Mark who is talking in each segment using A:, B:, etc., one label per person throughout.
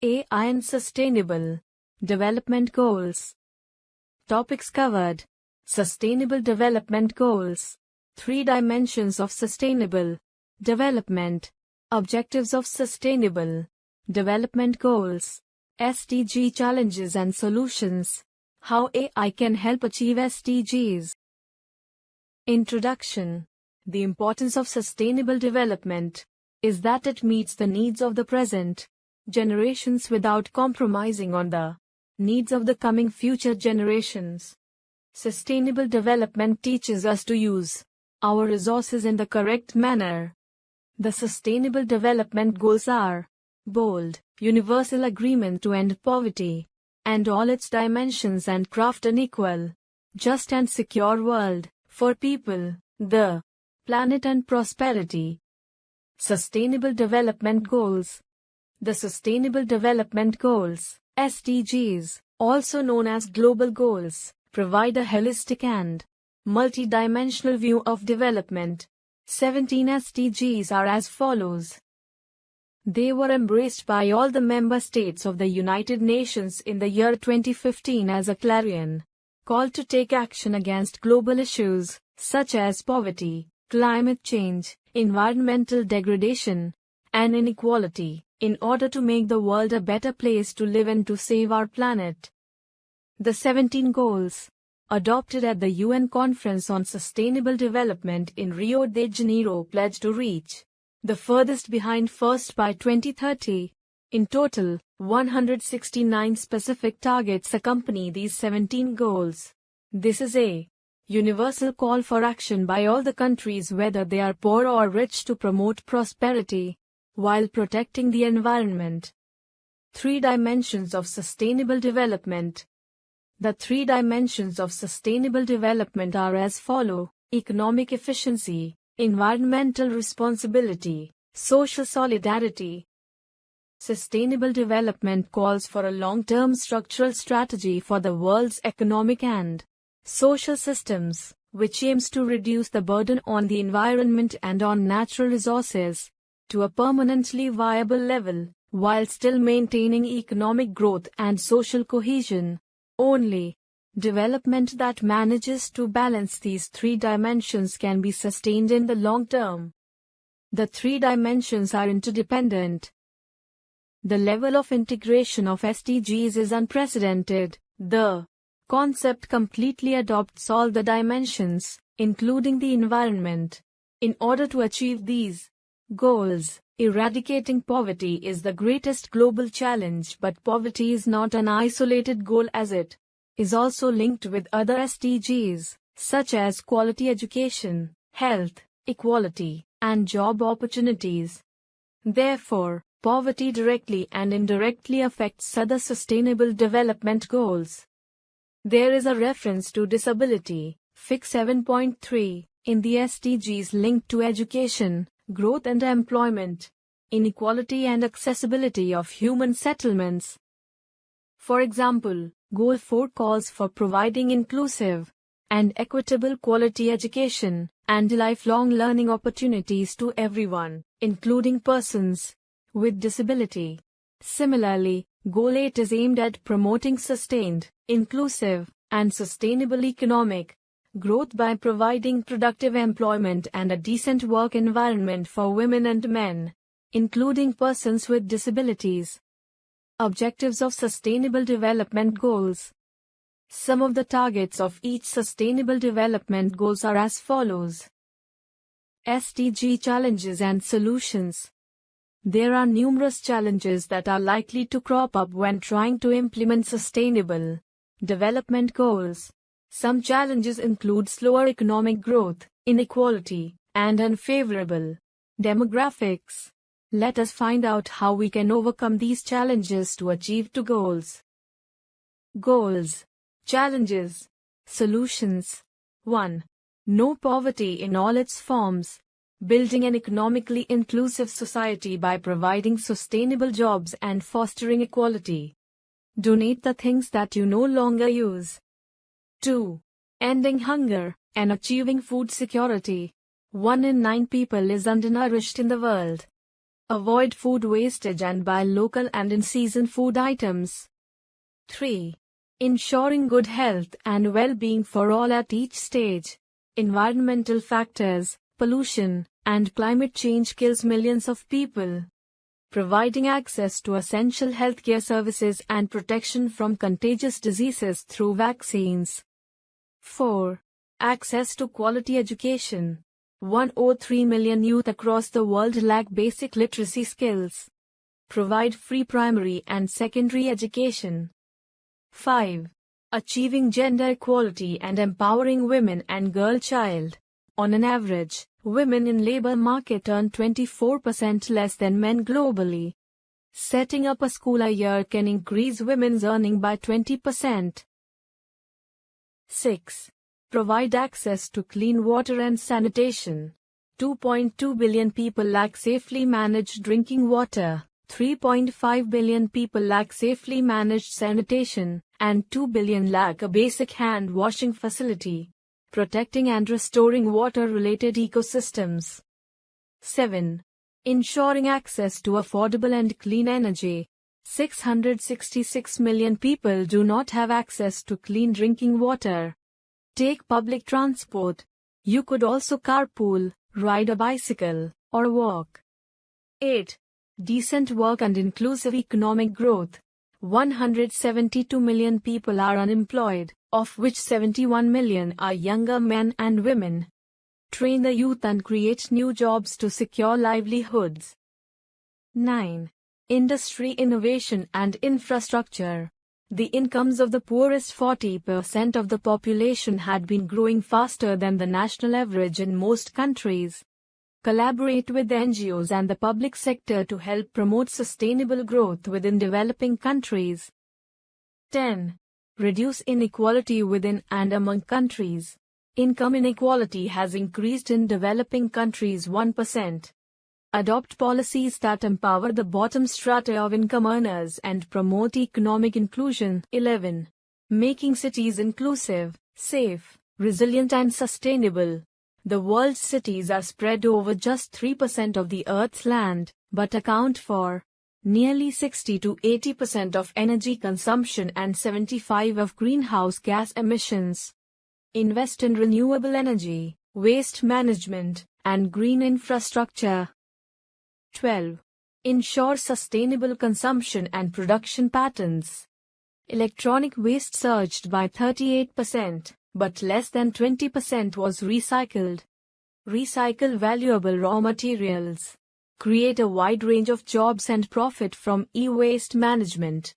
A: AI and Sustainable Development Goals. Topics covered. Sustainable Development Goals. 3 dimensions of sustainable development. Objectives of Sustainable Development Goals. SDG challenges and solutions. How AI can help achieve SDGs. Introduction. The importance of sustainable development is that it meets the needs of the present generations without compromising on the needs of the coming future generations. Sustainable development teaches us to use our resources in the correct manner. The Sustainable Development Goals are bold, universal agreement to end poverty and all its dimensions and craft an equal, just and secure world for people, the planet and prosperity. Sustainable Development Goals. The Sustainable Development Goals, SDGs, also known as Global Goals, provide a holistic and multi-dimensional view of development. 17 SDGs are as follows. They were embraced by all the member states of the United Nations in the year 2015 as a clarion call to take action against global issues such as poverty, climate change, environmental degradation, and inequality, in order to make the world a better place to live and to save our planet. The 17 goals, adopted at the UN Conference on Sustainable Development in Rio de Janeiro, pledge to reach the furthest behind first by 2030. In total, 169 specific targets accompany these 17 goals. This is a universal call for action by all the countries, whether they are poor or rich, to promote prosperity while protecting the environment. 3 dimensions of sustainable development. The 3 dimensions of sustainable development are as follow: economic efficiency, environmental responsibility, social solidarity. Sustainable development calls for a long-term structural strategy for the world's economic and social systems, which aims to reduce the burden on the environment and on natural resources to a permanently viable level, while still maintaining economic growth and social cohesion. Only development that manages to balance these 3 dimensions can be sustained in the long term. The 3 dimensions are interdependent. The level of integration of SDGs is unprecedented. The concept completely adopts all the dimensions, including the environment. In order to achieve these goals, eradicating poverty is the greatest global challenge, but poverty is not an isolated goal, as it is also linked with other SDGs, such as quality education, health, equality, and job opportunities. Therefore, poverty directly and indirectly affects other sustainable development goals. There is a reference to disability, FIC 7.3, in the SDGs linked to education, growth and employment, inequality and accessibility of human settlements. For example, Goal 4 calls for providing inclusive and equitable quality education and lifelong learning opportunities to everyone, including persons with disability. Similarly, Goal 8 is aimed at promoting sustained, inclusive, and sustainable economic growth by providing productive employment and a decent work environment for women and men, including persons with disabilities. Objectives of Sustainable Development Goals. Some of the targets of each Sustainable Development Goals are as follows. SDG challenges and solutions. There are numerous challenges that are likely to crop up when trying to implement sustainable development goals. Some challenges include slower economic growth, inequality, and unfavorable demographics. Let us find out how we can overcome these challenges to achieve two goals. Goals, challenges, solutions. 1. No poverty in all its forms. Building an economically inclusive society by providing sustainable jobs and fostering equality. Donate the things that you no longer use. 2. Ending hunger and achieving food security. 1 in 9 people is undernourished in the world. Avoid food wastage and buy local and in-season food items. 3. Ensuring good health and well-being for all at each stage. Environmental factors, pollution, and climate change kills millions of people. Providing access to essential healthcare services and protection from contagious diseases through vaccines. 4. Access to quality education. 103 million youth across the world lack basic literacy skills. Provide free primary and secondary education. 5. Achieving gender equality and empowering women and girl child. On an average, women in labor market earn 24% less than men globally. Setting up a school a year can increase women's earning by 20%. 6. Provide access to clean water and sanitation. 2.2 billion people lack safely managed drinking water, 3.5 billion people lack safely managed sanitation, and 2 billion lack a basic hand washing facility. Protecting and restoring water-related ecosystems. 7. Ensuring access to affordable and clean energy. 666 million people do not have access to clean drinking water. Take public transport. You could also carpool, ride a bicycle, or walk. 8. Decent work and inclusive economic growth. 172 million people are unemployed, of which 71 million are younger men and women. Train the youth and create new jobs to secure livelihoods. 9. Industry innovation and infrastructure. The incomes of the poorest 40% of the population had been growing faster than the national average in most countries. Collaborate with NGOs and the public sector to help promote sustainable growth within developing countries. 10. Reduce inequality within and among countries. Income inequality has increased in developing countries 1%. Adopt policies that empower the bottom strata of income earners and promote economic inclusion. 11. Making cities inclusive, safe, resilient and sustainable. The world's cities are spread over just 3% of the Earth's land, but account for nearly 60 to 80% of energy consumption and 75% of greenhouse gas emissions. Invest in renewable energy, waste management, and green infrastructure. 12. Ensure sustainable consumption and production patterns. Electronic waste surged by 38%, but less than 20% was recycled. Recycle valuable raw materials. Create a wide range of jobs and profit from e-waste management.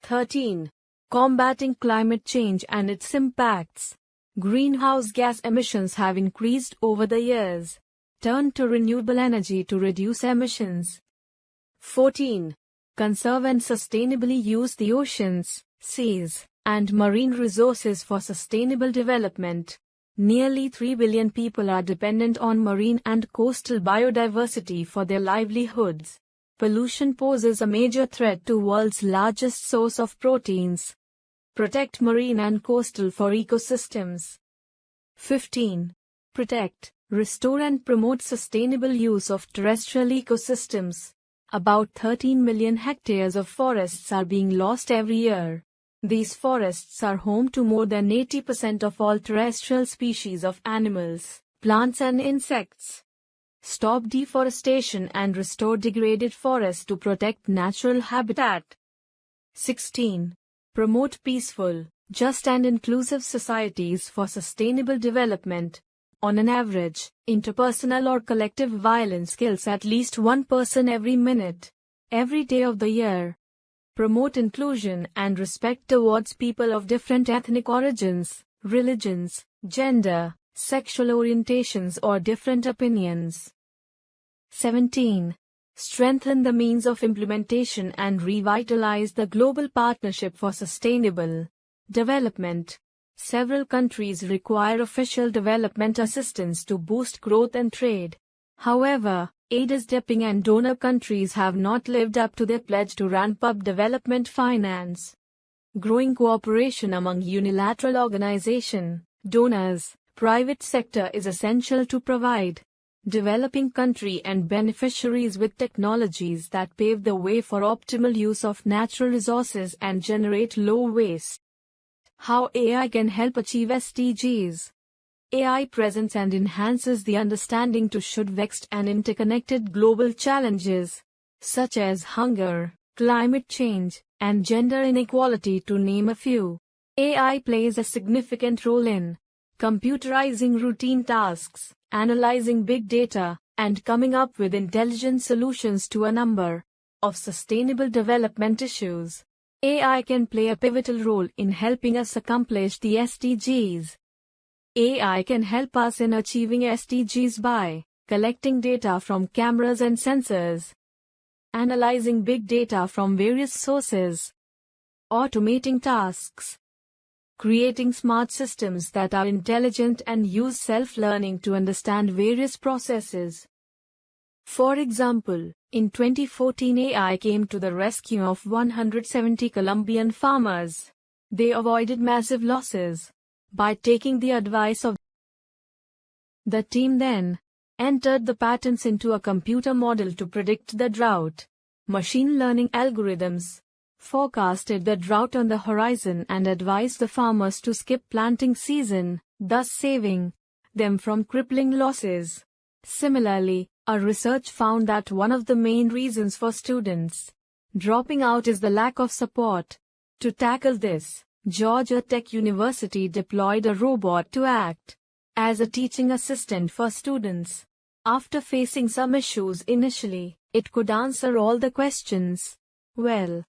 A: 13. Combating climate change and its impacts. Greenhouse gas emissions have increased over the years. Turn to renewable energy to reduce emissions. 14. Conserve and sustainably use the oceans, seas, and marine resources for sustainable development. Nearly 3 billion people are dependent on marine and coastal biodiversity for their livelihoods. Pollution poses a major threat to the world's largest source of proteins. Protect marine and coastal for ecosystems. 15. Protect, restore and promote sustainable use of terrestrial ecosystems. About 13 million hectares of forests are being lost every year. These forests are home to more than 80% of all terrestrial species of animals, plants and insects. Stop deforestation and restore degraded forests to protect natural habitat. 16. Promote peaceful, just and inclusive societies for sustainable development. On an average, interpersonal or collective violence kills at least one person every minute, every day of the year. Promote inclusion and respect towards people of different ethnic origins, religions, gender, sexual orientations or different opinions. 17. Strengthen the means of implementation and revitalize the Global Partnership for Sustainable Development. Several countries require official development assistance to boost growth and trade. However, aid is dipping and donor countries have not lived up to their pledge to ramp up development finance. Growing cooperation among unilateral organizations, donors, private sector is essential to provide developing country and beneficiaries with technologies that pave the way for optimal use of natural resources and generate low waste. How AI can help achieve SDGs. AI presents and enhances the understanding to should vexed and interconnected global challenges, such as hunger, climate change, and gender inequality to name a few. AI plays a significant role in computerizing routine tasks, analyzing big data, and coming up with intelligent solutions to a number of sustainable development issues. AI can play a pivotal role in helping us accomplish the SDGs. AI can help us in achieving SDGs by collecting data from cameras and sensors, analyzing big data from various sources, automating tasks, creating smart systems that are intelligent and use self-learning to understand various processes. For example, in 2014 AI came to the rescue of 170 Colombian farmers. They avoided massive losses by taking the advice of the team. Then entered the patterns into a computer model to predict the drought. Machine learning algorithms forecasted the drought on the horizon and advised the farmers to skip planting season, thus saving them from crippling losses. Similarly, our research found that one of the main reasons for students dropping out is the lack of support. To tackle this, Georgia Tech University deployed a robot to act as a teaching assistant for students. After facing some issues initially, it could answer all the questions well.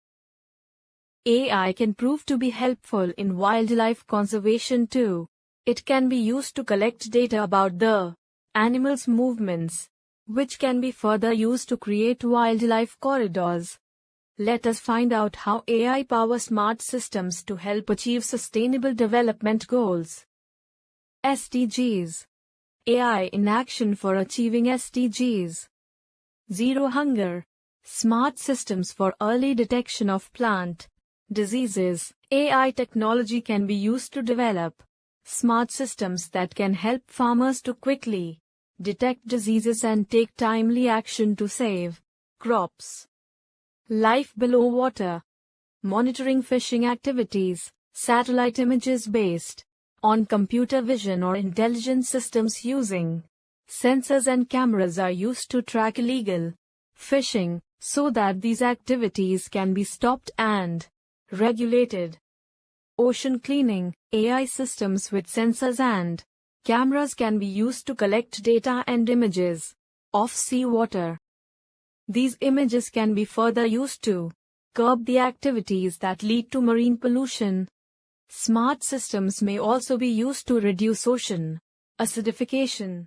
A: AI can prove to be helpful in wildlife conservation too. It can be used to collect data about the animals' movements, which can be further used to create wildlife corridors. Let us find out how AI powers smart systems to help achieve sustainable development goals. SDGs. AI in action for achieving SDGs. Zero hunger. Smart systems for early detection of plant diseases. AI technology can be used to develop smart systems that can help farmers to quickly detect diseases and take timely action to save crops. Life below water. Monitoring fishing activities. Satellite images based on computer vision or intelligent systems using sensors and cameras are used to track illegal fishing so that these activities can be stopped and regulated. Ocean cleaning. AI systems with sensors and cameras can be used to collect data and images of seawater. These images can be further used to curb the activities that lead to marine pollution. Smart systems may also be used to reduce ocean acidification.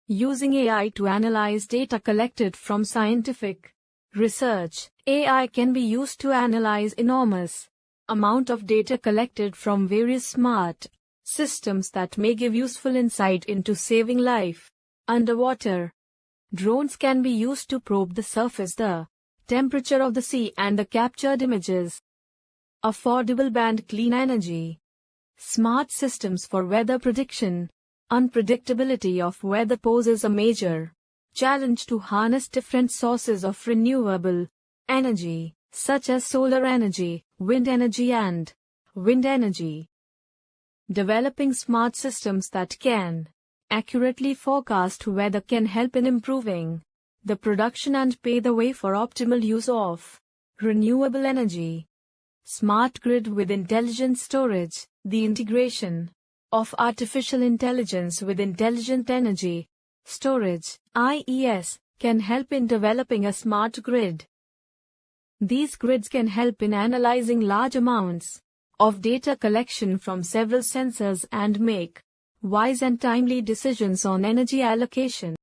A: Using AI to analyze data collected from scientific research. AI can be used to analyze enormous amount of data collected from various smart systems that may give useful insight into saving life underwater. Drones can be used to probe the surface, the temperature of the sea and the captured images. Affordable band clean energy. Smart systems for weather prediction. Unpredictability of weather poses a major challenge to harness different sources of renewable energy, such as solar energy, wind energy and wind energy. Developing smart systems that can accurately forecast weather can help in improving the production and pave the way for optimal use of renewable energy. Smart grid with intelligent storage. The integration of artificial intelligence with intelligent energy storage (IES) can help in developing a smart grid. These grids can help in analyzing large amounts of data collection from several sensors and make wise and timely decisions on energy allocation.